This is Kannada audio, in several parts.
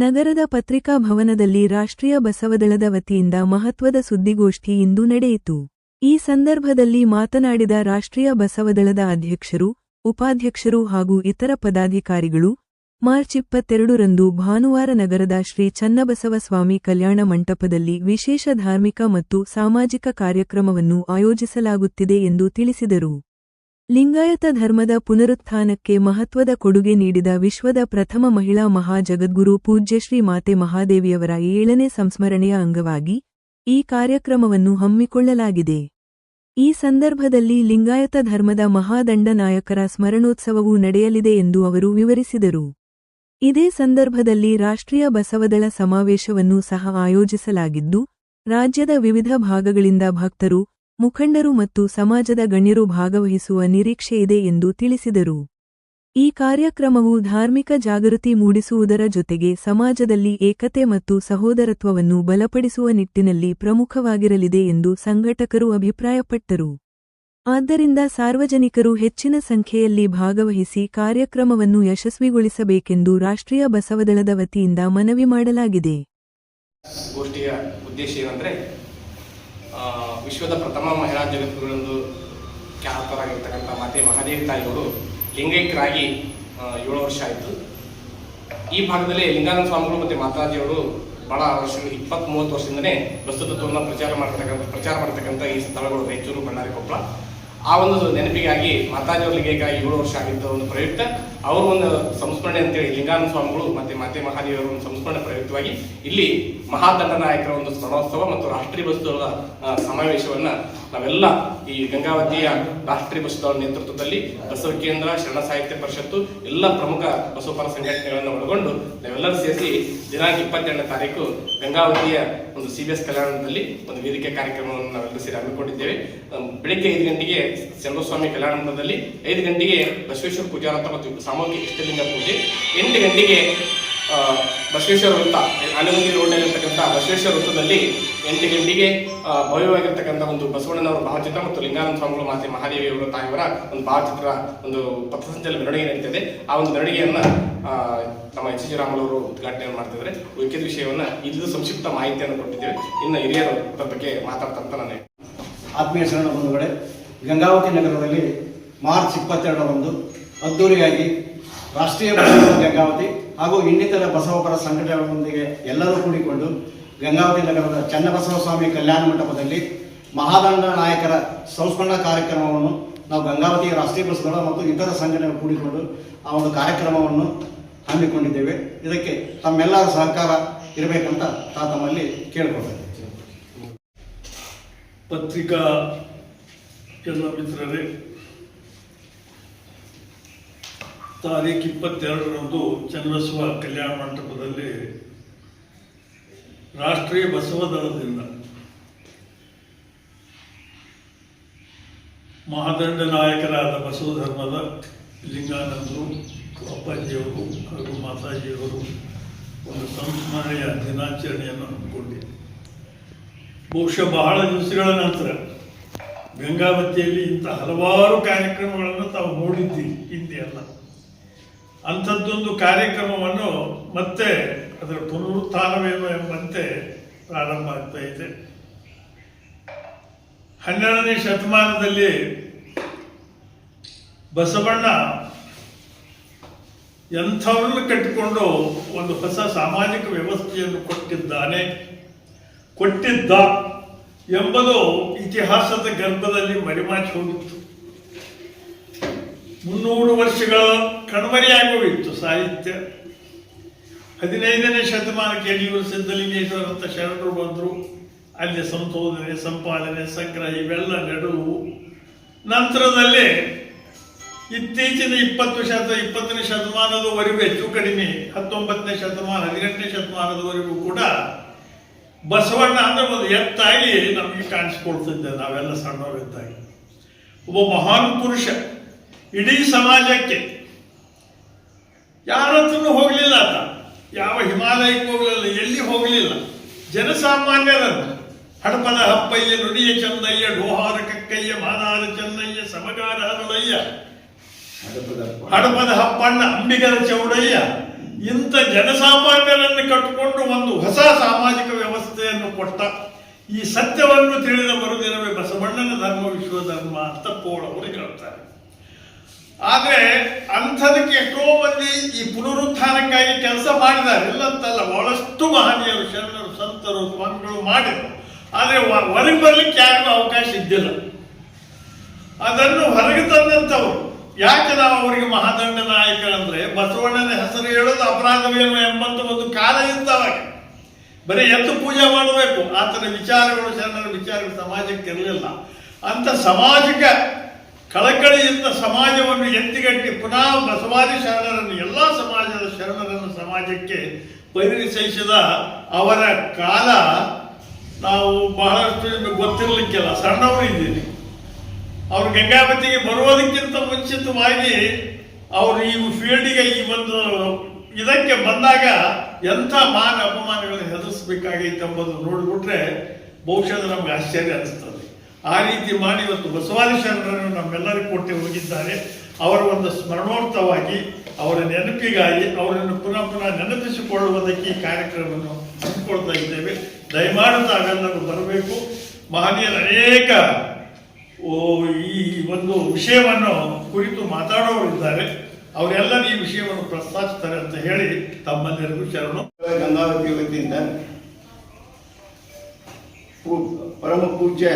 ನಗರದ ಪತ್ರಿಕಾ ಭವನದಲ್ಲಿ ರಾಷ್ಟ್ರೀಯ ಬಸವದಳದ ವತಿಯಿಂದ ಮಹತ್ವದ ಸುದ್ದಿಗೋಷ್ಠಿ ಇಂದು ನಡೆಯಿತು. ಈ ಸಂದರ್ಭದಲ್ಲಿ ಮಾತನಾಡಿದ ರಾಷ್ಟ್ರೀಯ ಬಸವದಳದ ಅಧ್ಯಕ್ಷರು, ಉಪಾಧ್ಯಕ್ಷರು ಹಾಗೂ ಇತರ ಪದಾಧಿಕಾರಿಗಳು, ಮಾರ್ಚ್ 22ರಂದು ಭಾನುವಾರ ನಗರದ ಶ್ರೀ ಚನ್ನಬಸವ ಸ್ವಾಮಿ ಕಲ್ಯಾಣ ಮಂಟಪದಲ್ಲಿ ವಿಶೇಷ ಧಾರ್ಮಿಕ ಮತ್ತು ಸಾಮಾಜಿಕ ಕಾರ್ಯಕ್ರಮವನ್ನು ಆಯೋಜಿಸಲಾಗುತ್ತಿದೆ ಎಂದು ತಿಳಿಸಿದರು. ಲಿಂಗಾಯತ ಧರ್ಮದ ಪುನರುತ್ಥಾನಕ್ಕೆ ಮಹತ್ವದ ಕೊಡುಗೆ ನೀಡಿದ ವಿಶ್ವದ ಪ್ರಥಮ ಮಹಿಳಾ ಮಹಾ ಜಗದ್ಗುರು ಪೂಜ್ಯಶ್ರೀ ಮಾತೆ ಮಹಾದೇವಿಯವರ 7ನೇ ಸಂಸ್ಮರಣೆಯ ಅಂಗವಾಗಿ ಈ ಕಾರ್ಯಕ್ರಮವನ್ನು ಹಮ್ಮಿಕೊಳ್ಳಲಾಗಿದೆ. ಈ ಸಂದರ್ಭದಲ್ಲಿ ಲಿಂಗಾಯತ ಧರ್ಮದ ಮಹಾದಂಡ ನಾಯಕರ ಸ್ಮರಣೋತ್ಸವವೂ ನಡೆಯಲಿದೆ ಎಂದು ಅವರು ವಿವರಿಸಿದರು. ಇದೇ ಸಂದರ್ಭದಲ್ಲಿ ರಾಷ್ಟ್ರೀಯ ಬಸವದಳ ಸಮಾವೇಶವನ್ನು ಸಹ ಆಯೋಜಿಸಲಾಗಿದ್ದು, ರಾಜ್ಯದ ವಿವಿಧ ಭಾಗಗಳಿಂದ ಭಕ್ತರು, ಮುಖಂಡರು ಮತ್ತು ಸಮಾಜದ ಗಣ್ಯರು ಭಾಗವಹಿಸುವ ನಿರೀಕ್ಷೆಯಿದೆ ಎಂದು ತಿಳಿಸಿದರು. ಈ ಕಾರ್ಯಕ್ರಮವು ಧಾರ್ಮಿಕ ಜಾಗೃತಿ ಮೂಡಿಸುವುದರ ಜೊತೆಗೆ ಸಮಾಜದಲ್ಲಿ ಏಕತೆ ಮತ್ತು ಸಹೋದರತ್ವವನ್ನು ಬಲಪಡಿಸುವ ನಿಟ್ಟಿನಲ್ಲಿ ಪ್ರಮುಖವಾಗಿರಲಿದೆ ಎಂದು ಸಂಘಟಕರು ಅಭಿಪ್ರಾಯಪಟ್ಟರು. ಆದ್ದರಿಂದ ಸಾರ್ವಜನಿಕರು ಹೆಚ್ಚಿನ ಸಂಖ್ಯೆಯಲ್ಲಿ ಭಾಗವಹಿಸಿ ಕಾರ್ಯಕ್ರಮವನ್ನು ಯಶಸ್ವಿಗೊಳಿಸಬೇಕೆಂದು ರಾಷ್ಟ್ರೀಯ ಬಸವದಳದ ವತಿಯಿಂದ ಮನವಿ ಮಾಡಲಾಗಿದೆ. ಗೋಷ್ಠಿಯ ಉದ್ದೇಶ ಏನಂದ್ರೆ, ವಿಶ್ವದ ಪ್ರಥಮ ಮಹಿಳಾ ಜಗದ್ಗುರುಗಳೆಂದು ಖ್ಯಾತರಾಗಿರ್ತಕ್ಕಂಥ ಮಾತೆ ಮಹಾದೇವಿ ತಾಯಿಯವರು ಲಿಂಗೈಕ್ಯರಾಗಿ 7 ವರ್ಷ ಆಯಿತು. ಈ ಭಾಗದಲ್ಲಿ ಲಿಂಗಾನಂದ ಸ್ವಾಮಿಗಳು ಮತ್ತು ಮಾತಾಜಿಯವರು ಬಹಳ ವರ್ಷ 20-30 ವರ್ಷದಿಂದನೇ ಬಸವತತ್ವವನ್ನು ಪ್ರಚಾರ ಮಾಡತಕ್ಕಂಥ ಈ ಸ್ಥಳಗಳು ರಾಯಚೂರು, ಬಳ್ಳಾರಿ, ಕೊಪ್ಪಳ. ಆ ಒಂದು ನೆನಪಿಗಾಗಿ ಮಾತಾಜಿಯವ್ರ ಲಿಂಗೈಕ್ಯರಾಗಿ 7 ವರ್ಷ ಆಗಿದ್ದ ಒಂದು ಪ್ರಯುಕ್ತ ಅವರು ಒಂದು ಸಂಸ್ಮರಣೆ ಅಂತೇಳಿ ಲಿಂಗಾನಂದ ಸ್ವಾಮಿಗಳು ಮತ್ತು ಮಾತೆ ಮಹಾದೇವಿಯವರ ಒಂದು ಸಂಸ್ಮರಣೆ ಪ್ರಯುಕ್ತವಾಗಿ ಇಲ್ಲಿ ಮಹಾದಂಡ ನಾಯಕರ ಒಂದು ಸ್ಮರಣೋತ್ಸವ ಮತ್ತು ರಾಷ್ಟ್ರೀಯ ಬಸವದಳ ಸಮಾವೇಶವನ್ನ ನಾವೆಲ್ಲ ಈ ಗಂಗಾವತಿಯ ರಾಷ್ಟ್ರೀಯ ಬಸವದಳ ನೇತೃತ್ವದಲ್ಲಿ ಬಸವ ಕೇಂದ್ರ, ಶರಣ ಸಾಹಿತ್ಯ ಪರಿಷತ್ತು, ಎಲ್ಲ ಪ್ರಮುಖ ಬಸವಪರ ಸಂಘಟನೆಗಳನ್ನು ಒಳಗೊಂಡು ನಾವೆಲ್ಲರೂ ಸೇರಿಸಿ ದಿನಾಂಕ 22ನೇ ತಾರೀಕು ಗಂಗಾವತಿಯ ಒಂದು CBS ಕಲ್ಯಾಣದಲ್ಲಿ ಒಂದು ವೇದಿಕೆ ಕಾರ್ಯಕ್ರಮವನ್ನು ನಾವೆಲ್ಲರೂ ಸೇರಿ ಹಮ್ಮಿಕೊಂಡಿದ್ದೇವೆ. ಬೆಳಿಗ್ಗೆ 5 ಗಂಟೆಗೆ ಚನ್ನಬಸವಾಮಿ ಕಲ್ಯಾಣ ಮಂಟಪದಲ್ಲಿ, 5 ಗಂಟೆಗೆ ಬಸವೇಶ್ವರ ಪೂಜಾರಥ ಮತ್ತು ಸಾಮೂಹಿಕ ಇಷ್ಟಲಿಂಗ ಪೂಜೆ, 8 ಗಂಟೆಗೆ ಬಸವೇಶ್ವರ ವೃತ್ತ, ಆನಂದಿ ರೋಡ್ನಲ್ಲಿರ್ತಕ್ಕಂಥ ಬಸವೇಶ್ವರ ವೃತ್ತದಲ್ಲಿ 8 ಗಂಟೆಗೆ ಭವ್ಯವಾಗಿರ್ತಕ್ಕಂಥ ಒಂದು ಬಸವಣ್ಣನವರ ಭಾವಚಿತ್ರ ಮತ್ತು ಲಿಂಗಾನಂದ ಸ್ವಾಮಿಗಳು ಮಾತೆ ಮಹಾದೇವಿಯವರ ತಾಯಿಯವರ ಒಂದು ಭಾವಚಿತ್ರ ಒಂದು ಪಥಸಂಚಲನ ಮೆರವಣಿಗೆ ನಡೀತಿದೆ. ಆ ಒಂದು ಮೆರವಣಿಗೆಯನ್ನ ನಮ್ಮ HG ರಾಮಲವರು ಉದ್ಘಾಟನೆಯನ್ನು ಮಾಡ್ತಿದ್ದಾರೆ. ಉಳಿದ ವಿಷಯವನ್ನ ಇದು ಸಂಕ್ಷಿಪ್ತ ಮಾಹಿತಿಯನ್ನು ಕೊಟ್ಟಿದ್ದೇವೆ. ಇನ್ನು ಹಿರಿಯರು ಅದರ ಬಗ್ಗೆ ಮಾತಾಡ್ತಂತ ನಾನು ಆತ್ಮೀಯ ಶರಣ ಬಂಧುಗಳೇ, ಗಂಗಾವತಿ ನಗರದಲ್ಲಿ ಮಾರ್ಚ್ 22ರಂದು ಅದ್ದೂರಿಯಾಗಿ ರಾಷ್ಟ್ರೀಯ ಬಸವ ಗಂಗಾವತಿ ಹಾಗೂ ಇನ್ನಿತರ ಬಸವಪರ ಸಂಘಟನೆಗಳೊಂದಿಗೆ ಎಲ್ಲರೂ ಕೂಡಿಕೊಂಡು ಗಂಗಾವತಿ ನಗರದ ಚನ್ನಬಸವ ಸ್ವಾಮಿ ಕಲ್ಯಾಣ ಮಂಟಪದಲ್ಲಿ ಮಹಾದಂಡ ನಾಯಕರ ಸಂಸ್ಮರಣಾ ಕಾರ್ಯಕ್ರಮವನ್ನು ನಾವು ಗಂಗಾವತಿ ರಾಷ್ಟ್ರೀಯ ಬಸವದಳ ಮತ್ತು ಇತರ ಸಂಘಟನೆಗಳು ಕೂಡಿಕೊಂಡು ಆ ಒಂದು ಕಾರ್ಯಕ್ರಮವನ್ನು ಹಮ್ಮಿಕೊಂಡಿದ್ದೇವೆ. ಇದಕ್ಕೆ ತಮ್ಮೆಲ್ಲರ ಸಹಕಾರ ಇರಬೇಕಂತ ತಮ್ಮಲ್ಲಿ ಕೇಳಿಕೊಳ್ತೇವೆ. ಪತ್ರಿಕಾ ಎಲ್ಲ ಮಿತ್ರರೇ, ತಾರೀಖು 22ರಂದು ಚನ್ನಬಸವ ಕಲ್ಯಾಣ ಮಂಟಪದಲ್ಲಿ ರಾಷ್ಟ್ರೀಯ ಬಸವದಳದಿಂದ ಮಹಾದಂಡ ನಾಯಕರಾದ ಬಸವ ಧರ್ಮದ ಲಿಂಗಾನಂದರು, ಅಪ್ಪಾಜಿಯವರು ಹಾಗೂ ಮಾತಾಜಿಯವರು ಒಂದು ಸಂಸ್ಮರಣೆಯ ದಿನಾಚರಣೆಯನ್ನು ಹಮ್ಮಿಕೊಂಡಿದೆ. ಬಹುಶಃ ಬಹಳ ದಿವಸಗಳ ನಂತರ ಗಂಗಾವತಿಯಲ್ಲಿ ಇಂಥ ಹಲವಾರು ಕಾರ್ಯಕ್ರಮಗಳನ್ನು ತಾವು ನೋಡಿದ್ದೀವಿ ಹಿಂದೆ ಎಲ್ಲ. ಅಂಥದ್ದೊಂದು ಕಾರ್ಯಕ್ರಮವನ್ನು ಮತ್ತೆ ಅದರ ಪುನರುತ್ಥಾನವೇನೋ ಎಂಬಂತೆ ಪ್ರಾರಂಭ ಆಗ್ತಾ ಇದೆ. 12ನೇ ಶತಮಾನದಲ್ಲಿ ಬಸವಣ್ಣ ಎಂಥವರನ್ನು ಕಟ್ಟಿಕೊಂಡು ಒಂದು ಹೊಸ ಸಾಮಾಜಿಕ ವ್ಯವಸ್ಥೆಯನ್ನು ಕೊಟ್ಟಿದ್ದ ಎಂಬುದು ಇತಿಹಾಸದ ಗರ್ಭದಲ್ಲಿ ಮರಿಮಾಚಿ ಹೋಗಿತ್ತು. 300 ವರ್ಷಗಳ ಕಣ್ಮರೆಯಾಗೋಗಿತ್ತು ಸಾಹಿತ್ಯ. 15ನೇ ಶತಮಾನಕ್ಕೆ ಯಡಿಯೂರು ಸಿದ್ಧಲಿಂಗೇಶ್ವರಂತ ಶರಣರು ಬಂದರು. ಅಲ್ಲಿ ಸಂಶೋಧನೆ, ಸಂಪಾದನೆ, ಸಂಗ್ರಹ ಇವೆಲ್ಲ ನಡೆದವು. ನಂತರದಲ್ಲಿ ಇತ್ತೀಚಿನ 20ನೇ ಶತಮಾನದವರೆಗೂ ಹೆಚ್ಚು ಕಡಿಮೆ 19ನೇ ಶತಮಾನ 18ನೇ ಶತಮಾನದವರೆಗೂ ಕೂಡ ಬಸವಣ್ಣ ಅಂದ್ರೆ ಒಂದು ಎತ್ತಾಗಿ ನಮಗೆ ಕಾಣಿಸ್ಕೊಳ್ತಿದ್ದೆ. ನಾವೆಲ್ಲ ಸಣ್ಣವರಿದ್ದಾಗ ಒಬ್ಬ ಮಹಾನ್ ಪುರುಷ, ಇಡೀ ಸಮಾಜಕ್ಕೆ ಯಾರ ಹತ್ರನೂ ಹೋಗಲಿಲ್ಲ. ಆತ ಯಾವ ಹಿಮಾಲಯಕ್ಕೆ ಹೋಗಲಿಲ್ಲ, ಎಲ್ಲಿ ಹೋಗಲಿಲ್ಲ. ಜನಸಾಮಾನ್ಯರನ್ನು ಹಡಪದ ಹಪ್ಪಯ್ಯ, ನುಡಿಯ ಚಂದಯ್ಯ, ಡೋಹಾರ ಕಕ್ಕಯ್ಯ, ಮಾದಾರ ಚೆನ್ನಯ್ಯ, ಸಮಗಾರ ಹರಳಯ್ಯ, ಹಡಪದ ಹಪ್ಪಣ್ಣ, ಅಂಬಿಗರ ಚೌಡಯ್ಯ, ಇಂಥ ಜನಸಾಮಾನ್ಯರನ್ನು ಕಟ್ಟಿಕೊಂಡು ಒಂದು ಹೊಸ ಸಾಮಾಜಿಕ ವ್ಯವಸ್ಥೆಯನ್ನು ಕೊಟ್ಟ. ಈ ಸತ್ಯವನ್ನು ತಿಳಿದ ಮರುದಿನವೇ ಬಸವಣ್ಣನ ಧರ್ಮ ವಿಶ್ವಧರ್ಮ ಅಂತ ಪೋಳವರು ಹೇಳ್ತಾರೆ. ಆದರೆ ಅಂಥದಕ್ಕೆ ಎಷ್ಟೋ ಮಂದಿ ಈ ಪುನರುತ್ಥಾನಕ್ಕಾಗಿ ಕೆಲಸ ಮಾಡಿದ್ದಾರೆ, ಇಲ್ಲಂತಲ್ಲ, ಬಹಳಷ್ಟು ಮಹನೀಯರು, ಶರಣರು, ಸಂತರು, ಸ್ವಾಮಿಗಳು ಮಾಡಿದರು. ಆದರೆ ಹೊರಗೆ ಬರ್ಲಿಕ್ಕೆ ಯಾರಿಗೂ ಅವಕಾಶ ಇದ್ದಿಲ್ಲ. ಅದನ್ನು ಹೊರಗೆ ತಂದಂಥವ್ರು. ಯಾಕೆ ನಾವು ಅವರಿಗೆ ಮಹಾದಂಡ ನಾಯಕರಂದ್ರೆ, ಬಸವಣ್ಣನ ಹೆಸರು ಹೇಳೋದು ಅಪರಾಧವೇನು ಎಂಬಂತ ಒಂದು ಕಾಲ ಇದ್ದವಾಗ ಬರೀ ಎತ್ತು ಪೂಜೆ ಮಾಡಬೇಕು, ಆತನ ವಿಚಾರಗಳು, ಶರಣರ ವಿಚಾರಗಳು ಸಮಾಜಕ್ಕೆ ಇರಲಿಲ್ಲ. ಅಂತ ಸಮಾಜಕ ಕಳಕಳಿಯಿಂದ ಸಮಾಜವನ್ನು ಎತ್ತಿಗಟ್ಟಿ ಪುನಃ ಬಸವಾದಿ ಶರಣರನ್ನು, ಎಲ್ಲ ಸಮಾಜದ ಶರಣರನ್ನು ಸಮಾಜಕ್ಕೆ ಪರಿಚಯಿಸಿದ ಅವರ ಕಾಲ ನಾವು ಬಹಳಷ್ಟು ನಿಮಗೆ ಗೊತ್ತಿರಲಿಕ್ಕಿಲ್ಲ, ಸಣ್ಣವರು ಇದ್ದೀರಿ. ಅವರು ಗಂಗಾವತಿಗೆ ಬರುವುದಕ್ಕಿಂತ ಮುಂಚಿತವಾಗಿ ಅವರು ಈ ಫೀಲ್ಡಿಗೆ ಈ ಒಂದು ಇದಕ್ಕೆ ಬಂದಾಗ ಎಂಥ ಮಾನ ಅಪಮಾನಗಳನ್ನು ಎದುರಿಸಬೇಕಾಗೈತೆ ಎಂಬುದನ್ನು ನೋಡಿಬಿಟ್ರೆ ಬಹುಶಃ ನಮ್ಗೆ ಆಶ್ಚರ್ಯ ಅನಿಸ್ತದೆ. ಆ ರೀತಿ ಮಾಡಿ ಇವತ್ತು ಬಸವಾದಿ ಶರಣರನ್ನು ನಮ್ಮೆಲ್ಲರಿಗೂ ಕೊಟ್ಟು ಹೋಗಿದ್ದಾರೆ. ಅವರ ಒಂದು ಸ್ಮರಣೋರ್ಥವಾಗಿ, ಅವರ ನೆನಪಿಗಾಗಿ, ಅವರನ್ನು ಪುನಃ ಪುನಃ ನೆನಪಿಸಿಕೊಳ್ಳುವುದಕ್ಕೆ ಈ ಕಾರ್ಯಕ್ರಮವನ್ನು ಹಮ್ಮಿಕೊಳ್ತಾ ಇದ್ದೇವೆ. ದಯಮಾಡಿ ತಾವೆಲ್ಲರೂ ಬರಬೇಕು. ಮಹನೀಯರು ಅನೇಕ ಈ ಒಂದು ವಿಷಯವನ್ನು ಕುರಿತು ಮಾತಾಡೋರಿದ್ದಾರೆ, ಅವರೆಲ್ಲರೂ ಈ ವಿಷಯವನ್ನು ಪ್ರಸ್ತಾಪಿಸ್ತಾರೆ ಅಂತ ಹೇಳಿ ತಮ್ಮೆಲ್ಲರಿಗೂ ಶರಣು. ಗಂಗಾವತಿ ವತಿಯಿಂದ ಪರಮ ಪೂಜ್ಯ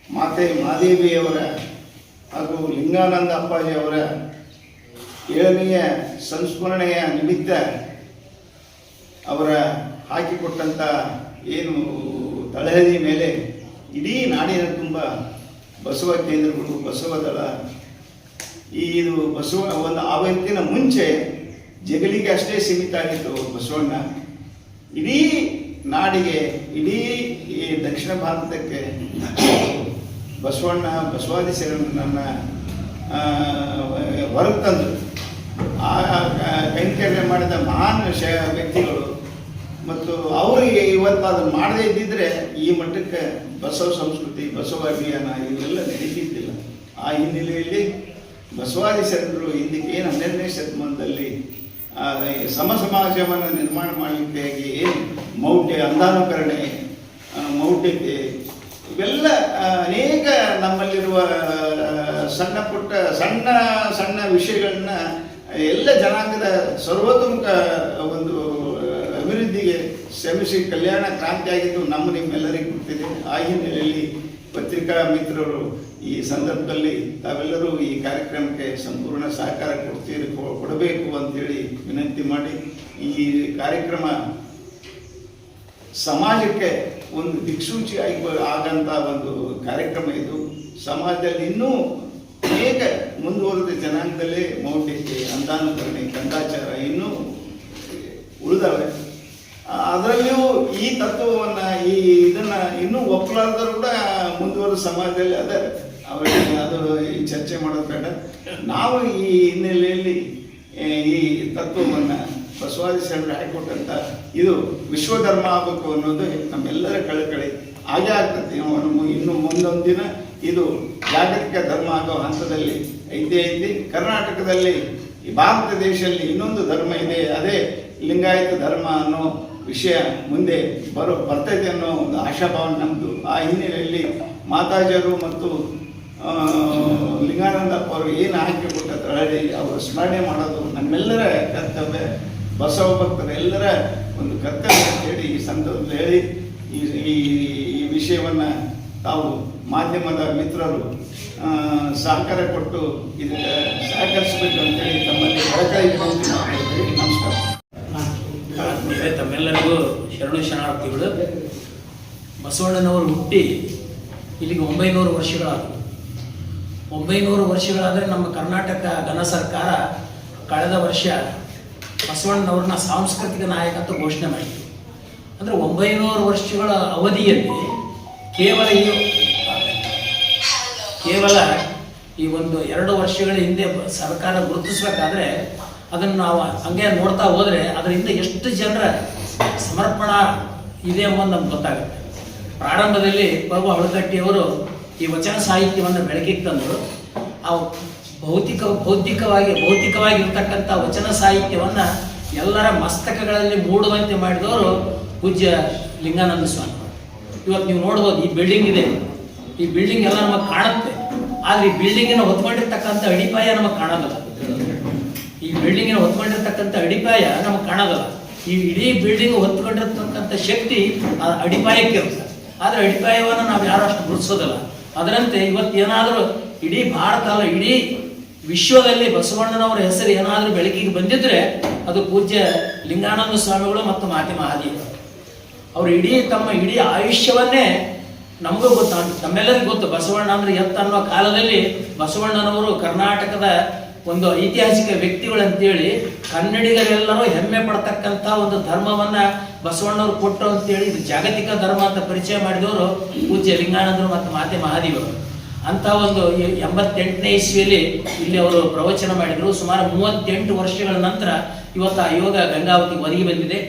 ಮಾತೆ ಮಾದೇವಿಯವರ ಹಾಗೂ ಲಿಂಗಾನಂದ ಅಪ್ಪಾಜಿ ಅವರ 7ನೆಯ ಸಂಸ್ಮರಣೆಯ ನಿಮಿತ್ತ ಅವರ ಹಾಕಿಕೊಟ್ಟಂಥ ಏನು ತಳಹದಿ ಮೇಲೆ ಇಡೀ ನಾಡಿನ ತುಂಬ ಬಸವ ಕೇಂದ್ರಗಳು, ಬಸವದಳ, ಇದು ಬಸವ ಒಂದು ಆವತ್ತಿನ ಮುಂಚೆ ಜಗಲಿಗೆ ಅಷ್ಟೇ ಸೀಮಿತ ಆಗಿತ್ತು ಬಸವಣ್ಣ. ಇಡೀ ನಾಡಿಗೆ, ಇಡೀ ಈ ದಕ್ಷಿಣ ಭಾರತಕ್ಕೆ ಬಸವಣ್ಣ, ಬಸವಾದಿ ಶರಣರನ್ನು ಹೊರಗೆ ತಂದು ಆ ಕೈಂಕರ್ಯ ಮಾಡಿದ ಮಹಾನ್ ವ್ಯಕ್ತಿಗಳು. ಮತ್ತು ಅವರಿಗೆ ಇವತ್ತು ಅದನ್ನು ಮಾಡದೇ ಇದ್ದಿದ್ರೆ ಈ ಮಟ್ಟಕ್ಕೆ ಬಸವ ಸಂಸ್ಕೃತಿ, ಬಸವ ಅಭಿಯಾನ ಇವೆಲ್ಲ ನಡೀತಿದ್ದಿಲ್ಲ. ಆ ಹಿನ್ನೆಲೆಯಲ್ಲಿ ಬಸವಾದಿ ಶರಣರು ಹಿಂದಕ್ಕೆ ಏನು 12ನೇ ಶತಮಾನದಲ್ಲಿ ಸಮಾಜವನ್ನು ನಿರ್ಮಾಣ ಮಾಡಲಿಕ್ಕೆ ಏನು ಮೌಢ್ಯ, ಅಂಧಾನುಕರಣೆ, ಮೌಢ್ಯತೆ, ಇವೆಲ್ಲ ಅನೇಕ ನಮ್ಮಲ್ಲಿರುವ ಸಣ್ಣ ಪುಟ್ಟ ಸಣ್ಣ ಸಣ್ಣ ವಿಷಯಗಳನ್ನ ಎಲ್ಲ ಜನಾಂಗದ ಸರ್ವತೋಮುಖ ಒಂದು ಅಭಿವೃದ್ಧಿಗೆ ಶ್ರಮಿಸಿ ಕಲ್ಯಾಣ ಕ್ರಾಂತಿ ಆಗಿದ್ದು ನಿಮ್ಮೆಲ್ಲರಿಗೂ ಗೊತ್ತಿದೆ. ಆ ಹಿನ್ನೆಲೆಯಲ್ಲಿ ಪತ್ರಿಕಾ ಮಿತ್ರರು ಈ ಸಂದರ್ಭದಲ್ಲಿ ತಾವೆಲ್ಲರೂ ಈ ಕಾರ್ಯಕ್ರಮಕ್ಕೆ ಸಂಪೂರ್ಣ ಸಹಕಾರ ಕೊಡಬೇಕು ಅಂತೇಳಿ ವಿನಂತಿ ಮಾಡಿ, ಈ ಕಾರ್ಯಕ್ರಮ ಸಮಾಜಕ್ಕೆ ಒಂದು ದಿಕ್ಸೂಚಿ ಆಗಂತ ಒಂದು ಕಾರ್ಯಕ್ರಮ ಇದು. ಸಮಾಜದಲ್ಲಿ ಇನ್ನೂ ಅನೇಕ ಮುಂದುವರೆದ ಜನಾಂಗದಲ್ಲೇ ಮೌಢ್ಯತೆ, ಅಂಧಾನುಕರಣೆ, ಕಂದಾಚಾರ ಇನ್ನೂ ಉಳಿದವೆ. ಅದರಲ್ಲಿಯೂ ಈ ತತ್ವವನ್ನು, ಈ ಇದನ್ನು ಇನ್ನೂ ಒಪ್ಪಲಾರ್ದರೂ ಕೂಡ ಮುಂದುವರೆದ ಸಮಾಜದಲ್ಲಿ ಅದೇ ಅವರಿಗೆ ಅದು ಈ ಚರ್ಚೆ ಮಾಡೋದು ಬೇಡ. ನಾವು ಈ ಹಿನ್ನೆಲೆಯಲ್ಲಿ ಈ ತತ್ವವನ್ನು ಬಸವಾದಿ ಶರಣರು ಹಾಕಿಕೊಟ್ಟಂತ ಇದು ವಿಶ್ವಧರ್ಮ ಆಗಬೇಕು ಅನ್ನೋದು ನಮ್ಮೆಲ್ಲರ ಕಳಕಳಿ. ಹಾಗೆ ಆಗ್ತದೆ. ಇನ್ನು ಮುಂದೊಂದು ದಿನ ಇದು ಜಾಗತಿಕ ಧರ್ಮ ಆಗೋ ಹಂತದಲ್ಲಿ ಐತಿ. ಕರ್ನಾಟಕದಲ್ಲಿ, ಈ ಭಾರತ ದೇಶದಲ್ಲಿ ಇನ್ನೊಂದು ಧರ್ಮ ಇದೆ, ಅದೇ ಲಿಂಗಾಯತ ಧರ್ಮ ಅನ್ನೋ ವಿಷಯ ಮುಂದೆ ಬರ್ತೈತೆ ಅನ್ನೋ ಒಂದು ಆಶಾಭಾವನೆ ನಮ್ಮದು. ಆ ಹಿನ್ನೆಲೆಯಲ್ಲಿ ಮಾತಾಜರು ಮತ್ತು ಲಿಂಗಾನಂದಪ್ಪ ಅವರು ಏನು ಹಾಕಿಕೊಟ್ಟ ತಳಹದಿ ಅವರು ಸ್ಮರಣೆ ಮಾಡೋದು ನಮ್ಮೆಲ್ಲರ ಕರ್ತವ್ಯ, ಬಸವ ಭಕ್ತರ ಎಲ್ಲರ ಒಂದು ಕರ್ತವ್ಯ ಅಂತೇಳಿ ಈ ಸಂದರ್ಭದಲ್ಲಿ ಹೇಳಿ ಈ ವಿಷಯವನ್ನು ತಾವು ಮಾಧ್ಯಮದ ಮಿತ್ರರು ಸಹಕಾರ ಕೊಟ್ಟು ಇದಕ್ಕೆ ಸಹಕರಿಸಬೇಕು ಅಂತೇಳಿ ತಮ್ಮಲ್ಲಿ ಕಳಕಳಿ ವಿನಂತಿ ಮಾಡ್ತಿದ್ದೀವಿ. ನಮಸ್ಕಾರ. ತಮ್ಮೆಲ್ಲರಿಗೂ ಶರಣಾರ್ಥಿಗಳು. ಬಸವಣ್ಣನವರು ಹುಟ್ಟಿ ಇಲ್ಲಿಗೆ 900 ವರ್ಷಗಳಾದವು. 900 ವರ್ಷಗಳಾದರೆ ನಮ್ಮ ಕರ್ನಾಟಕ ಘನ ಸರ್ಕಾರ ಕಳೆದ ವರ್ಷ ಬಸವಣ್ಣನವ್ರನ್ನ ಸಾಂಸ್ಕೃತಿಕ ನಾಯಕ ಅಂತ ಘೋಷಣೆ ಮಾಡಿತು. ಅಂದರೆ 900 ವರ್ಷಗಳ ಅವಧಿಯಲ್ಲಿ ಕೇವಲ ಈ ಒಂದು 2 ವರ್ಷಗಳ ಹಿಂದೆ ಸರ್ಕಾರ ಗುರುತಿಸಬೇಕಾದ್ರೆ ಅದನ್ನು ನಾವು ಹಂಗೆ ನೋಡ್ತಾ ಹೋದರೆ ಅದರಿಂದ ಎಷ್ಟು ಜನರ ಸಮರ್ಪಣಾ ಇದೆ ಎಂಬುದು ನಮ್ಗೆ ಗೊತ್ತಾಗುತ್ತೆ. ಪ್ರಾರಂಭದಲ್ಲಿ ಪ್ರಭು ಹಳಕಟ್ಟಿಯವರು ಈ ವಚನ ಸಾಹಿತ್ಯವನ್ನು ಬೆಳಕಿಗೆ ತಂದರು. ಆ ಭೌತಿಕವಾಗಿರ್ತಕ್ಕಂಥ ವಚನ ಸಾಹಿತ್ಯವನ್ನ ಎಲ್ಲರ ಮಸ್ತಕಗಳಲ್ಲಿ ಮೂಡುವಂತೆ ಮಾಡಿದವರು ಪೂಜ್ಯ ಲಿಂಗಾನಂದ ಸ್ವಾಮಿ. ಇವತ್ತು ನೀವು ನೋಡ್ಬೋದು, ಈ ಬಿಲ್ಡಿಂಗ್ ಇದೆ, ಈ ಬಿಲ್ಡಿಂಗ್ ಎಲ್ಲ ನಮಗೆ ಕಾಣುತ್ತೆ, ಆದ್ರೆ ಈ ಬಿಲ್ಡಿಂಗಿನ ಹೊತ್ಕೊಂಡಿರ್ತಕ್ಕಂಥ ಅಡಿಪಾಯ ನಮಗೆ ಕಾಣೋದಿಲ್ಲ. ಈ ಬಿಲ್ಡಿಂಗಿನ ಹೊತ್ಕೊಂಡಿರ್ತಕ್ಕಂಥ ಅಡಿಪಾಯ ನಮಗೆ ಕಾಣೋದಿಲ್ಲ. ಈ ಇಡೀ ಬಿಲ್ಡಿಂಗ್ ಹೊತ್ಕೊಂಡಿರ್ತಕ್ಕಂಥ ಶಕ್ತಿ ಆ ಅಡಿಪಾಯಕ್ಕೆ ಇರುತ್ತೆ, ಆದ್ರೆ ಅಡಿಪಾಯವನ್ನು ನಾವು ಯಾರು ಅಷ್ಟು ಗುರುತಿಸೋದಿಲ್ಲ. ಅದರಂತೆ ಇವತ್ತು ಏನಾದರೂ ಇಡೀ ಭಾರತ ಅಲ್ಲ, ಇಡೀ ವಿಶ್ವದಲ್ಲಿ ಬಸವಣ್ಣನವರ ಹೆಸರು ಏನಾದರೂ ಬೆಳಕಿಗೆ ಬಂದಿದ್ರೆ ಅದು ಪೂಜ್ಯ ಲಿಂಗಾನಂದ ಸ್ವಾಮಿಗಳು ಮತ್ತು ಮಾತೆ ಮಹಾದೇವರು. ಅವರು ತಮ್ಮ ಇಡೀ ಆಯುಷ್ಯವನ್ನೇ, ನಮಗೂ ಗೊತ್ತು, ನಮ್ಮೆಲ್ಲರಿಗೂ ಗೊತ್ತು ಬಸವಣ್ಣ ಅಂದ್ರೆ ಎತ್ತ ಅನ್ನೋ ಕಾಲದಲ್ಲಿ ಬಸವಣ್ಣನವರು ಕರ್ನಾಟಕದ ಒಂದು ಐತಿಹಾಸಿಕ ವ್ಯಕ್ತಿಗಳಂತೇಳಿ ಕನ್ನಡಿಗರೆಲ್ಲರೂ ಹೆಮ್ಮೆ ಪಡ್ತಕ್ಕಂಥ ಒಂದು ಧರ್ಮವನ್ನ ಬಸವಣ್ಣವ್ರು ಕೊಟ್ಟರು ಅಂತೇಳಿ ಇದು ಜಾಗತಿಕ ಧರ್ಮ ಅಂತ ಪರಿಚಯ ಮಾಡಿದವರು ಪೂಜ್ಯ ಲಿಂಗಾನಂದರು ಮತ್ತು ಮಾತೆ ಮಹಾದೇವರು. ಅಂತ ಒಂದು 88ನೇ ಇಸ್ವಿಯಲ್ಲಿ ಇಲ್ಲಿ ಅವರು ಪ್ರವಚನ ಮಾಡಿದರು. ಸುಮಾರು 38 ವರ್ಷಗಳ ನಂತರ ಇವತ್ತು ಆ ಯೋಗ ಗಂಗಾವತಿಗೆ ಒದಗಿ ಬಂದಿದೆ.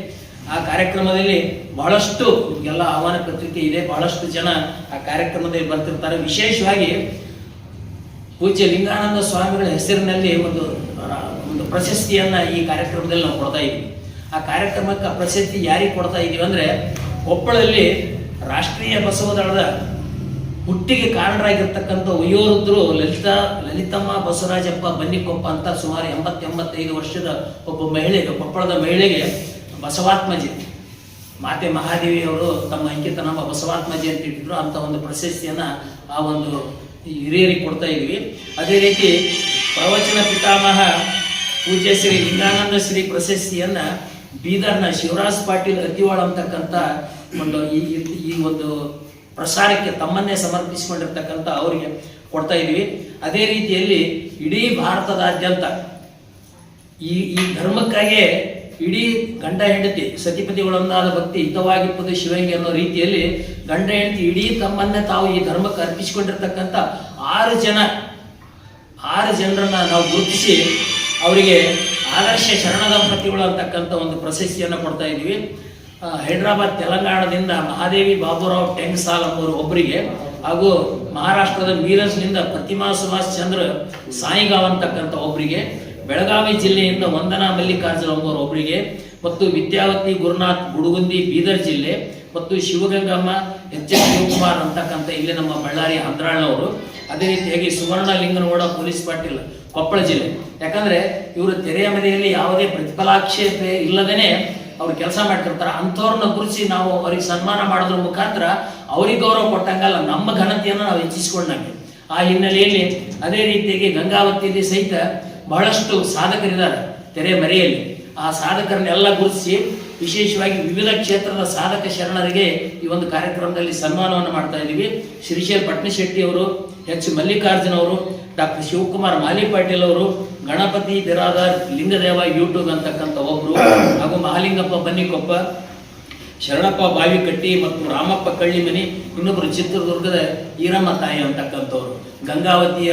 ಆ ಕಾರ್ಯಕ್ರಮದಲ್ಲಿ ಬಹಳಷ್ಟು ಎಲ್ಲ ಆಹ್ವಾನ ಪತ್ರಿಕೆ ಇದೆ, ಬಹಳಷ್ಟು ಜನ ಆ ಕಾರ್ಯಕ್ರಮದಲ್ಲಿ ಬರ್ತಿರ್ತಾರೆ. ವಿಶೇಷವಾಗಿ ಪೂಜ್ಯ ಲಿಂಗಾನಂದ ಸ್ವಾಮಿಗಳ ಹೆಸರಿನಲ್ಲಿ ಒಂದು ಪ್ರಶಸ್ತಿಯನ್ನ ಈ ಕಾರ್ಯಕ್ರಮದಲ್ಲಿ ನಾವು ಕೊಡ್ತಾ ಇದ್ದೀವಿ. ಆ ಕಾರ್ಯಕ್ರಮಕ್ಕೆ ಪ್ರಶಸ್ತಿ ಯಾರಿಗೆ ಕೊಡ್ತಾ ಇದ್ದೀವಿ ಅಂದ್ರೆ, ಕೊಪ್ಪಳದಲ್ಲಿ ರಾಷ್ಟ್ರೀಯ ಬಸವದಳದ ಹುಟ್ಟಿಗೆ ಕಾರಣರಾಗಿರ್ತಕ್ಕಂಥ ವಯೋವೃದ್ಧರು ಲಲಿತಮ್ಮ ಬಸವರಾಜಪ್ಪ ಬನ್ನಿಕೊಪ್ಪ ಅಂತ ಸುಮಾರು 80-85 ವರ್ಷದ ಒಬ್ಬ ಮಹಿಳೆಗೆ, ಕೊಪ್ಪಳದ ಮಹಿಳೆಗೆ ಬಸವಾತ್ಮಜಿ ಮಾತೆ ಮಹಾದೇವಿ ಅವರು ತಮ್ಮ ಅಂಕಿತ ನಮ್ಮ ಬಸವಾತ್ಮಜಿ ಅಂತ ಇಟ್ಟಿದ್ರು. ಅಂತ ಒಂದು ಪ್ರಶಸ್ತಿಯನ್ನ ಆ ಒಂದು ಹಿರಿಯರಿಗೆ ಕೊಡ್ತಾ ಇದ್ವಿ. ಅದೇ ರೀತಿ ಪ್ರವಚನ ಪಿತಾಮಹ ಪೂಜ್ಯ ಶ್ರೀ ಲಿಂಗಾನಂದ ಶ್ರೀ ಪ್ರಶಸ್ತಿಯನ್ನ ಬೀದರ್ನ ಶಿವರಾಜ್ ಪಾಟೀಲ್ ಅತಿವಾಳ ಅಂತಕ್ಕಂಥ ಒಂದು ಈ ಒಂದು ಪ್ರಸಾರಕ್ಕೆ ತಮ್ಮನ್ನೇ ಸಮರ್ಪಿಸಿಕೊಂಡಿರ್ತಕ್ಕಂಥ ಅವರಿಗೆ ಕೊಡ್ತಾ ಇದ್ವಿ. ಅದೇ ರೀತಿಯಲ್ಲಿ ಇಡೀ ಭಾರತದಾದ್ಯಂತ ಈ ಧರ್ಮಕ್ಕಾಗಿ ಇಡೀ ಗಂಡ ಹೆಂಡತಿ ಸತಿಪತಿಗಳೊಂದಾದ ಭಕ್ತಿ ಹಿತವಾಗಿಪ್ಪದು ಶಿವಂಗಿ ಅನ್ನೋ ರೀತಿಯಲ್ಲಿ ಗಂಡ ಹೆಂಡತಿ ಇಡೀ ತಮ್ಮನ್ನೇ ತಾವು ಈ ಧರ್ಮಕ್ಕೆ ಅರ್ಪಿಸಿಕೊಂಡಿರ್ತಕ್ಕಂಥ 6 ಜನರನ್ನ ನಾವು ಗುರುತಿಸಿ ಅವರಿಗೆ ಆದರ್ಶ ಶರಣ ದಂಪತಿಗಳು ಅಂತಕ್ಕಂಥ ಒಂದು ಪ್ರಶಸ್ತಿಯನ್ನು ಕೊಡ್ತಾ ಇದ್ವಿ. ಹೈದರಾಬಾದ್ ತೆಲಂಗಾಣದಿಂದ ಮಹಾದೇವಿ ಬಾಬುರಾವ್ ಟೆಂಗ್ಸಾಲ್ ಅನ್ನೋರು ಒಬ್ಬರಿಗೆ, ಹಾಗೂ ಮಹಾರಾಷ್ಟ್ರದ ಮೀರಜ್ನಿಂದ ಪ್ರತಿಮಾ ಸುಭಾಷ್ ಚಂದ್ರ ಸಾಯಿಗಾವ್ ಅಂತಕ್ಕಂಥ ಒಬ್ಬರಿಗೆ, ಬೆಳಗಾವಿ ಜಿಲ್ಲೆಯಿಂದ ವಂದನಾ ಮಲ್ಲಿಕಾರ್ಜುನ್ ಎಂಬುವರು ಒಬ್ಬರಿಗೆ, ಮತ್ತು ವಿದ್ಯಾವತಿ ಗುರುನಾಥ್ ಗುಡುಗುಂದಿ ಬೀದರ್ ಜಿಲ್ಲೆ, ಮತ್ತು ಶಿವಗಂಗಮ್ಮ ಎಚ್.ಎಸ್. ಶಿವಕುಮಾರ್ ಅಂತಕ್ಕಂಥ ಇಲ್ಲಿ ನಮ್ಮ ಬಳ್ಳಾರಿ ಹಂದ್ರಾಳ್ನವರು. ಅದೇ ರೀತಿಯಾಗಿ ಸುವರ್ಣ ಲಿಂಗನಗೌಡ ಪೊಲೀಸ್ ಪಾಟೀಲ್ ಕೊಪ್ಪಳ ಜಿಲ್ಲೆ. ಯಾಕಂದ್ರೆ ಇವರು ತೆರೆಯ ಮನೆಯಲ್ಲಿ ಯಾವುದೇ ಪ್ರತಿಫಲಾಕ್ಷೇಪೆ ಇಲ್ಲದೇನೆ ಅವ್ರು ಕೆಲಸ ಮಾಡ್ತಿರ್ತಾರೆ. ಅಂಥವ್ರನ್ನ ಗುರುತಿಸಿ ನಾವು ಅವ್ರಿಗೆ ಸನ್ಮಾನ ಮಾಡೋದ್ರ ಮುಖಾಂತರ ಅವ್ರಿಗೆ ಗೌರವ ಕೊಟ್ಟಂಗಲ್ಲ, ನಮ್ಮ ಘನತೆಯನ್ನು ನಾವು ಹೆಚ್ಚಿಸಿಕೊಂಡಂಗೆ. ಆ ಹಿನ್ನೆಲೆಯಲ್ಲಿ ಅದೇ ರೀತಿಯಾಗಿ ಗಂಗಾವತಿಯಲ್ಲಿ ಸಹಿತ ಬಹಳಷ್ಟು ಸಾಧಕರಿದ್ದಾರೆ ತೆರೆ ಮರೆಯಲ್ಲಿ. ಆ ಸಾಧಕರನ್ನೆಲ್ಲ ಗುರುತಿಸಿ ವಿಶೇಷವಾಗಿ ವಿವಿಧ ಕ್ಷೇತ್ರದ ಸಾಧಕ ಶರಣರಿಗೆ ಈ ಒಂದು ಕಾರ್ಯಕ್ರಮದಲ್ಲಿ ಸನ್ಮಾನವನ್ನು ಮಾಡ್ತಾ ಇದ್ದೀವಿ. ಶ್ರೀಶೈಲ್ ಪಟ್ನಶೆಟ್ಟಿ ಅವರು, ಎಚ್ ಮಲ್ಲಿಕಾರ್ಜುನ್ ಅವರು, ಡಾಕ್ಟರ್ ಶಿವಕುಮಾರ್ ಮಾಲಿ ಪಾಟೀಲ್ ಅವರು, ಗಣಪತಿ ಬಿರಾದರ್ ಲಿಂಗದೇವ ಯೂಟ್ಯೂಬ್ ಅಂತಕ್ಕಂಥ ಒಬ್ರು, ಹಾಗೂ ಮಹಾಲಿಂಗಪ್ಪ ಬನ್ನಿಕೊಪ್ಪ, ಶರಣಪ್ಪ ಬಾವಿಕಟ್ಟಿ ಮತ್ತು ರಾಮಪ್ಪ ಕಳ್ಳಿಮನಿ, ಇನ್ನೊಬ್ರು ಚಿತ್ರದುರ್ಗದ ಈರಮ್ಮ ತಾಯಿ ಅಂತಕ್ಕಂಥವ್ರು. ಗಂಗಾವತಿಯ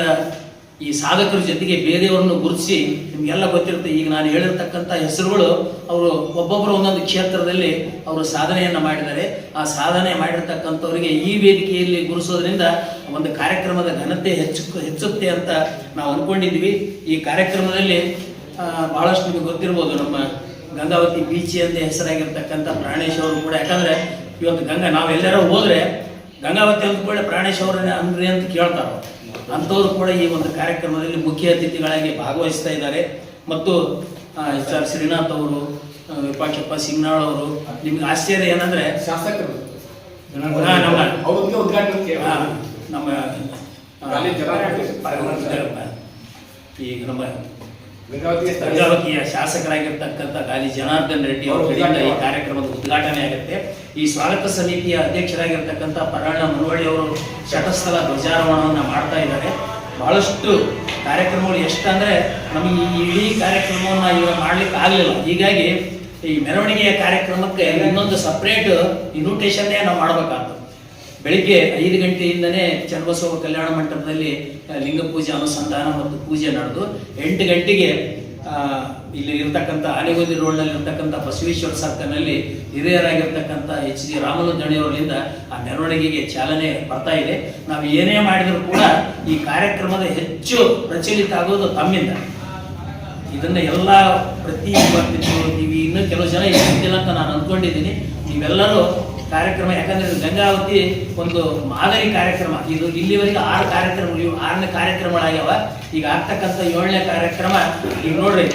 ಈ ಸಾಧಕರ ಜೊತೆಗೆ ಬೇರೆಯವ್ರನ್ನು ಗುರುತಿಸಿ ನಿಮ್ಗೆಲ್ಲ ಗೊತ್ತಿರುತ್ತೆ. ಈಗ ನಾನು ಹೇಳಿರ್ತಕ್ಕಂಥ ಹೆಸರುಗಳು ಅವರು ಒಬ್ಬೊಬ್ಬರು ಒಂದೊಂದು ಕ್ಷೇತ್ರದಲ್ಲಿ ಅವರು ಸಾಧನೆಯನ್ನ ಮಾಡಿದ್ದಾರೆ. ಆ ಸಾಧನೆ ಮಾಡಿರ್ತಕ್ಕಂಥವ್ರಿಗೆ ಈ ವೇದಿಕೆಯಲ್ಲಿ ಗುರುಸೋದ್ರಿಂದ ಒಂದು ಕಾರ್ಯಕ್ರಮದ ಘನತೆ ಹೆಚ್ಚುತ್ತೆ ಅಂತ ನಾವು ಅಂದ್ಕೊಂಡಿದ್ವಿ. ಈ ಕಾರ್ಯಕ್ರಮದಲ್ಲಿ ಬಹಳಷ್ಟು ನಿಮಗೆ ಗೊತ್ತಿರ್ಬೋದು, ನಮ್ಮ ಗಂಗಾವತಿ ಬೀಚಿ ಅಂತ ಹೆಸರಾಗಿರ್ತಕ್ಕಂಥ ಪ್ರಾಣೇಶ್ ಅವರು ಕೂಡ. ಯಾಕಂದ್ರೆ ಇವತ್ತು ನಾವೆಲ್ಲರೂ ಹೋದ್ರೆ ಗಂಗಾವತಿ ಅಂದ್ಕೊಳ್ಳೆ ಪ್ರಾಣೇಶ್ ಅವರನ್ನೇ ಅಂದ್ರಿ ಅಂತ ಕೇಳ್ತಾರೆ. ಅಂಥವ್ರು ಕೂಡ ಈ ಒಂದು ಕಾರ್ಯಕ್ರಮದಲ್ಲಿ ಮುಖ್ಯ ಅತಿಥಿಗಳಾಗಿ ಭಾಗವಹಿಸ್ತಾ ಇದ್ದಾರೆ. ಮತ್ತು ಎಚ್.ಆರ್. ಶ್ರೀನಾಥ್ ಅವರು, ವಿಪಾಕ್ಷಪ್ಪ ಸಿಂಗ್ನಾಳ್ ಅವರು. ನಿಮ್ಗೆ ಆಶ್ಚರ್ಯ ಏನಂದ್ರೆ ಶಾಸಕರು ಈಗ ನಮ್ಮ ಗಂಗಾವತಿಯ ಶಾಸಕರಾಗಿರ್ತಕ್ಕಂಥ ಗಾಲಿ ಜನಾರ್ದನ್ ರೆಡ್ಡಿ ಅವರ ಕಡೆಯಿಂದ ಈ ಕಾರ್ಯಕ್ರಮದ ಉದ್ಘಾಟನೆ ಆಗುತ್ತೆ. ಈ ಸ್ವಾಗತ ಸಮಿತಿಯ ಅಧ್ಯಕ್ಷರಾಗಿರ್ತಕ್ಕಂಥ ಪರಾಣ ಮುನವಳ್ಳಿ ಅವರು ಶತಸ್ಥಲ ಧ್ವಜಾರೋಹಣವನ್ನು ಮಾಡ್ತಾ ಇದ್ದಾರೆ. ಬಹಳಷ್ಟು ಕಾರ್ಯಕ್ರಮಗಳು ಎಷ್ಟಂದ್ರೆ ನಮಗೆ ಈ ಇಡೀ ಕಾರ್ಯಕ್ರಮವನ್ನು ಇವಾಗ ಮಾಡ್ಲಿಕ್ಕೆ ಆಗಲಿಲ್ಲ. ಹೀಗಾಗಿ ಈ ಮೆರವಣಿಗೆಯ ಕಾರ್ಯಕ್ರಮಕ್ಕೆ ಇನ್ನೊಂದು ಸಪ್ರೇಟ್ ಇನ್ವಿಟೇಷನ್ನೇ ನಾವು ಮಾಡಬೇಕಾಗ್ತದೆ. ಬೆಳಿಗ್ಗೆ 5 ಗಂಟೆಯಿಂದನೇ ಚನ್ನಬಸವ ಕಲ್ಯಾಣ ಮಂಟಪದಲ್ಲಿ ಲಿಂಗ ಪೂಜೆ ಅನುಸಂಧಾನ ಮತ್ತು ಪೂಜೆ ನಡೆದು 8 ಗಂಟೆಗೆ ಇಲ್ಲಿ ಇರ್ತಕ್ಕಂಥ ಆನೆಗೊಂದಿ ರೋಡ್ನಲ್ಲಿ ಇರ್ತಕ್ಕಂಥ ಬಸವೇಶ್ವರ ಸರ್ಕಲ್ನಲ್ಲಿ ಹಿರಿಯರಾಗಿರ್ತಕ್ಕಂಥ ಎಚ್ ಜಿ ರಾಮಲು ದಣಿಯವರಿಂದ ಆ ಮೆರವಣಿಗೆಗೆ ಚಾಲನೆ ಬರ್ತಾ ಇದೆ. ನಾವು ಏನೇ ಮಾಡಿದರೂ ಕೂಡ ಈ ಕಾರ್ಯಕ್ರಮದ ಹೆಚ್ಚು ಪ್ರಚಲಿತ ಆಗೋದು ತಮ್ಮಿಂದ. ಇದನ್ನ ಎಲ್ಲ ಪ್ರತಿ ನೀವು ಇನ್ನೂ ಕೆಲವು ಜನ ಇರ್ತಿಲ್ಲ ಅಂತ ನಾನು ಅಂದ್ಕೊಂಡಿದ್ದೀನಿ. ನೀವೆಲ್ಲರೂ ಕಾರ್ಯಕ್ರಮ, ಯಾಕಂದ್ರೆ ಗಂಗಾವತಿ ಒಂದು ಮಾದರಿ ಕಾರ್ಯಕ್ರಮ. ಇದು ಇಲ್ಲಿವರೆಗೆ 6 ಕಾರ್ಯಕ್ರಮಗಳು, 6ನೇ ಕಾರ್ಯಕ್ರಮಗಳಾಗ್ಯಾವ. ಈಗ ಆಗ್ತಕ್ಕಂಥ 7ನೇ ಕಾರ್ಯಕ್ರಮ. ಈಗ ನೋಡ್ರಿ,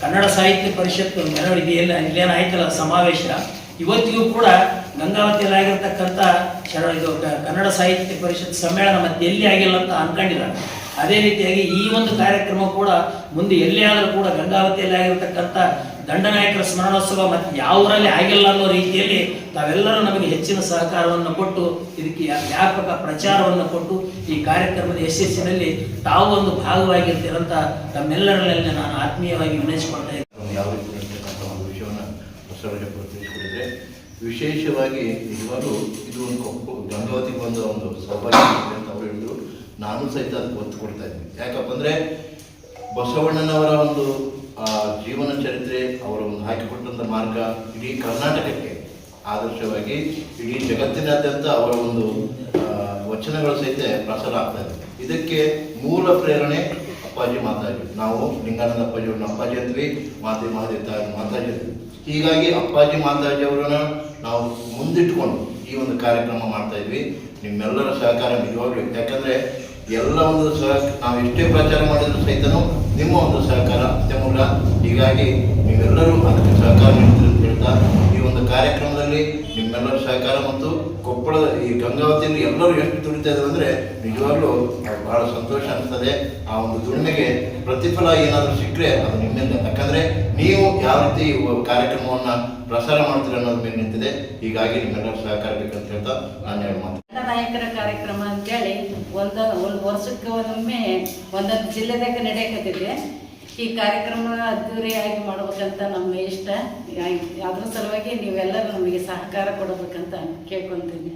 ಕನ್ನಡ ಸಾಹಿತ್ಯ ಪರಿಷತ್ ಮೆರವಣಿಗೆಯಲ್ಲಿ ಇಲ್ಲೇನಾಯ್ತಲ್ಲ ಸಮಾವೇಶ, ಇವತ್ತಿಗೂ ಕೂಡ ಗಂಗಾವತಿಯಲ್ಲಿ ಆಗಿರ್ತಕ್ಕಂಥ ಇದು ಕನ್ನಡ ಸಾಹಿತ್ಯ ಪರಿಷತ್ ಸಮ್ಮೇಳನ ಮತ್ತೆ ಎಲ್ಲಿ ಆಗಿಲ್ಲ ಅಂತ ಅನ್ಕೊಂಡಿದ್ದಾರೆ. ಅದೇ ರೀತಿಯಾಗಿ ಈ ಒಂದು ಕಾರ್ಯಕ್ರಮ ಕೂಡ ಮುಂದೆ ಎಲ್ಲಿ ಆದರೂ ಕೂಡ ಗಂಗಾವತಿಯಲ್ಲಿ ಆಗಿರ್ತಕ್ಕಂಥ ದಂಡನಾಯಕರ ಸ್ಮರಣೋತ್ಸವ ಮತ್ತೆ ಯಾವುರಲ್ಲಿ ಆಗಿಲ್ಲ ಅನ್ನೋ ರೀತಿಯಲ್ಲಿ ತಾವೆಲ್ಲರೂ ನಮಗೆ ಹೆಚ್ಚಿನ ಸಹಕಾರವನ್ನು ಕೊಟ್ಟು ಇದಕ್ಕೆ ವ್ಯಾಪಕ ಪ್ರಚಾರವನ್ನು ಕೊಟ್ಟು ಈ ಕಾರ್ಯಕ್ರಮದ ಯಶಸ್ಸಿನಲ್ಲಿ ತಾವು ಒಂದು ಭಾಗವಾಗಿರ್ತೀರಂತ ತಮ್ಮೆಲ್ಲರಲ್ಲಿ ನಾನು ಆತ್ಮೀಯವಾಗಿ ವಿನಯಿಸಿಕೊಳ್ತಾ ಇದ್ದೀನಿ. ಯಾವ ರೀತಿ ಇರ್ತಕ್ಕಂಥ ಒಂದು ವಿಷಯವನ್ನು ಬಸವರಾಜಪ್ಪರು ತಿಳಿಸಿಕೊಟ್ಟಿದ್ರೆ, ವಿಶೇಷವಾಗಿ ನಿಜವಾಗ್ಲೂ ಇದು ಒಂದು ಗಂಗಾವತಿಗೆ ಬಂದ ಒಂದು ಸೌಭಾಗ್ಯ ಅಂತ ಅವರು ಹೇಳಿದ್ರು. ನಾನು ಸಹಿತ ಅದಕ್ಕೆ ಒತ್ತು ಕೊಡ್ತಾ ಇದ್ದೀನಿ. ಯಾಕಪ್ಪ ಅಂದರೆ ಬಸವಣ್ಣನವರ ಒಂದು ಜೀವನ ಚರಿತ್ರೆ, ಅವರ ಒಂದು ಹಾಕಿಕೊಟ್ಟಂಥ ಮಾರ್ಗ ಇಡೀ ಕರ್ನಾಟಕಕ್ಕೆ ಆದರ್ಶವಾಗಿ, ಇಡೀ ಜಗತ್ತಿನಾದ್ಯಂತ ಅವರ ಒಂದು ವಚನಗಳು ಸಹಿತ ಪ್ರಸಾರ ಆಗ್ತಾ ಇದೆ. ಇದಕ್ಕೆ ಮೂಲ ಪ್ರೇರಣೆ ಅಪ್ಪಾಜಿ ಮಾತಾಜಿ. ನಾವು ಲಿಂಗಾನಂದ ಅಪ್ಪಾಜಿ ಅವ್ರನ್ನ ಅಪ್ಪಾಜಿ ಅಂತೀವಿ, ಮಾತೆ ಮಾತಾಜಿ ಅಂತೀವಿ. ಹೀಗಾಗಿ ಅಪ್ಪಾಜಿ ಮಾತಾಜಿ ಅವರನ್ನ ನಾವು ಮುಂದಿಟ್ಕೊಂಡು ಈ ಒಂದು ಕಾರ್ಯಕ್ರಮ ಮಾಡ್ತಾ ಇದ್ವಿ. ನಿಮ್ಮೆಲ್ಲರ ಸಹಕಾರ ನಿಜವಾಗ್ಲೂ, ಯಾಕಂದರೆ ಎಲ್ಲ ಒಂದು ನಾವು ಎಷ್ಟೇ ಪ್ರಚಾರ ಮಾಡಿದ್ರು ಸಹಿತನೂ ನಿಮ್ಮ ಒಂದು ಸಹಕಾರ ಅತ್ಯಮೂಲ. ಹೀಗಾಗಿ ನೀವೆಲ್ಲರೂ ಅದಕ್ಕೆ ಸಹಕಾರ ನೀಡ್ತೀರಿ ಅಂತ ಹೇಳ್ತಾ, ಈ ಒಂದು ಕಾರ್ಯಕ್ರಮದಲ್ಲಿ ನಿಮ್ಮೆಲ್ಲರ ಸಹಕಾರ ಮತ್ತು ಕೊಪ್ಪಳದ ಈ ಗಂಗಾವತಿಯಲ್ಲಿ ಎಲ್ಲರೂ ಎಷ್ಟು ದುಡಿತಾ ಇದ್ದಾರೆ ಅಂದರೆ ನಿಜವಾಗ್ಲೂ ಬಹಳ ಸಂತೋಷ ಅನಿಸ್ತದೆ. ಆ ಒಂದು ದುಡಿಮೆಗೆ ಪ್ರತಿಫಲ ಏನಾದರೂ ಸಿಕ್ಕರೆ ಅದು ನಿಮ್ಮಿಂದ. ಯಾಕಂದರೆ ನೀವು ಯಾವ ರೀತಿ ಕಾರ್ಯಕ್ರಮವನ್ನು ಪ್ರಸಾರ ಮಾಡ್ತೀರಿ ಅನ್ನೋದ್ರ ಮೇಲೆ ನಿಂತಿದೆ. ಹೀಗಾಗಿ ನಿಮ್ಮೆಲ್ಲರ ಸಹಕಾರ ಬೇಕಂತ ಹೇಳ್ತಾ ನಾನು ಹೇಳಿ ಮಾತು. ನಾಯಕರ ಕಾರ್ಯಕ್ರಮ ಅಂತೇಳಿ ಒಂದು ವರ್ಷಕ್ಕೆ ಒಮ್ಮೆ ಒಂದೊಂದು ಜಿಲ್ಲೆದಾಗ ನಡೆಯಕತ್ತಿದೆ. ಈ ಕಾರ್ಯಕ್ರಮ ಅದ್ದೂರಿಯಾಗಿ ಮಾಡ್ಬೇಕಂತ ನಮ್ಮ ಇಷ್ಟ. ಅದ್ರ ಸಲುವಾಗಿ ನೀವೆಲ್ಲರೂ ನಮಗೆ ಸಹಕಾರ ಕೊಡಬೇಕಂತ ಕೇಳ್ಕೊತೀನಿ.